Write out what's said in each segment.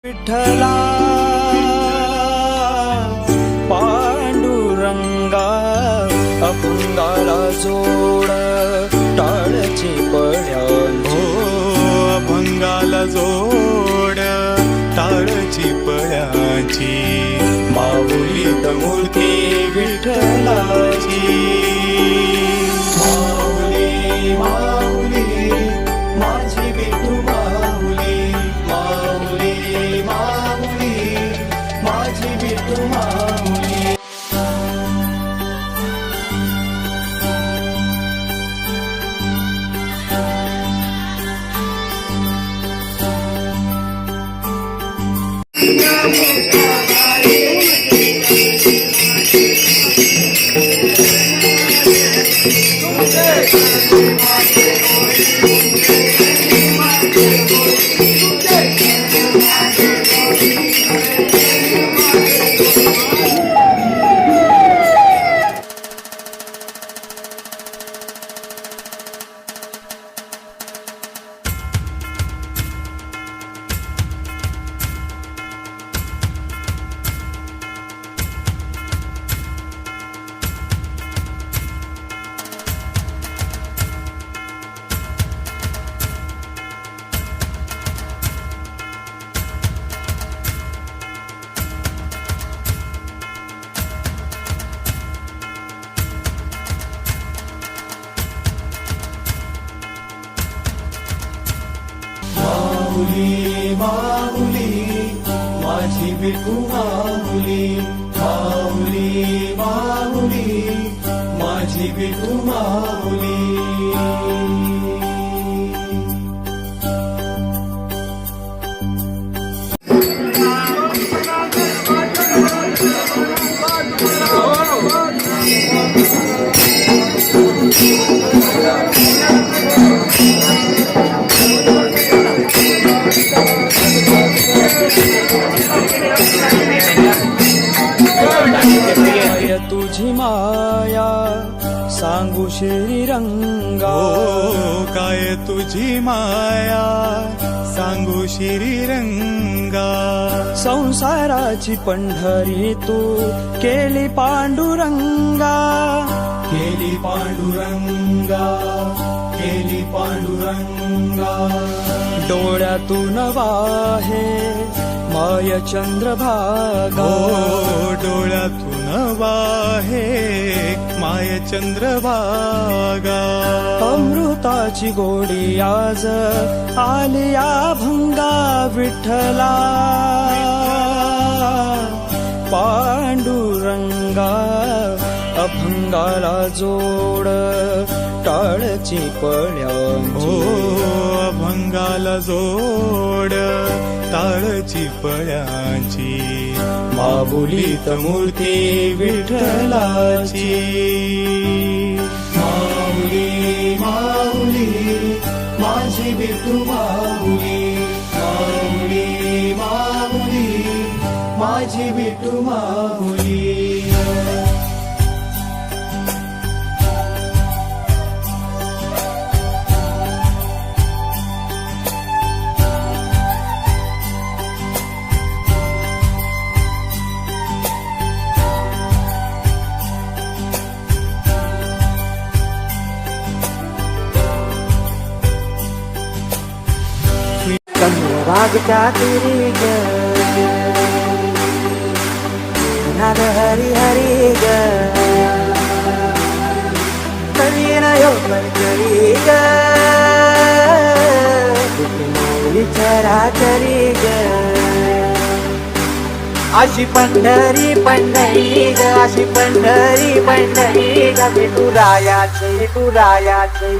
विठ्ठला पांडुरंगा अपंगाला जोड टाळची पळ्यांची अपंगाला जोड टाळची पळ्यांची माऊलीत मूर्ती विठ्ठलाची माऊली माऊली माझी विठू माऊली माऊली माऊली माझी विठू माऊली माऊली माऊली माझी विठू माऊली माऊली माऊली माझी विठू माऊली काय तुझी माया सांगू श्रीरंगा काय तुझी माया सांगू श्रीरंगा संसाराची पंढरी तू केली पांडुरंगा केली पांडुरंगा केली पांडुरंगा डोळ्यातून वाहे माय चंद्रभागा डोळ्यातून वाहे माय चंद्रभागा अमृताची गोडी आज आलिया भंगा विठ्ठला पांडुरंगा अभंगाला जोड टाळची पळ्यांची अभंगाला जोड टाळची पळ्यांची माऊलीत मूर्ती विठ्ठलाची माऊली माऊली माझी विठू माऊली माऊली माऊली माझी विठू माऊली वागता तुरी ग नाद हरी हरी ग करीना यो करी ग माऊली चराचरी ग अशी पंढरी पंढरी ग अशी पंढरी पंढरी ग विठुरायाचे विठुरायाचे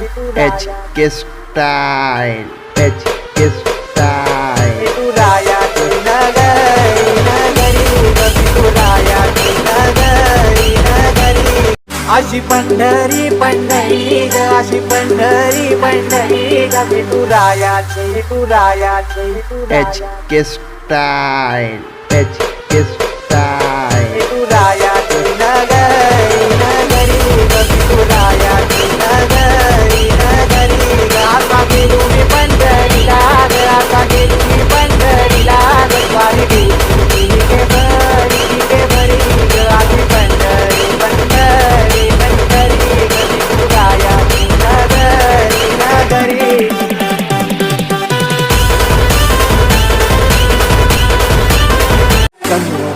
HK Style, HK Style. विठुरायाची नगरी नगरी ग विठुरायाची नगरी नगरी अशी पंढरी पंढरी ग अशी पंढरी पंढरी ग विठुरायाची विठुरायाची HK Style, HK Style. विठुरायाची नगरी नगरी ग विठुरायाची नगरी नगरी ग आता गेलो मी पंढरीला ग आता गेलो मी पंढरीला ग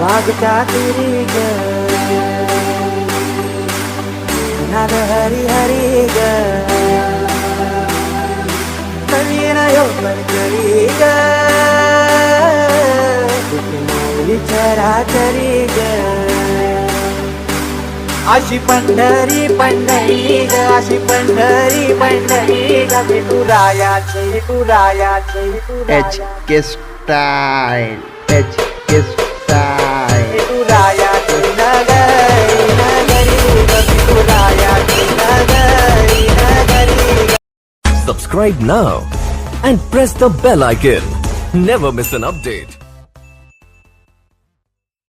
वागता तुरी ग नाद हरी हरी ग नवीन करी ग चराचरी ग अशी पंढरी पंढरी ग अशी पंढरी पंढरी ग विठुरायाची विठुरायाची HK Style. HK Style. विठुरायाची नगरी नगरी ग विठुरायाची नगरी नगरी ग. Subscribe now and press the bell icon. Never miss an update.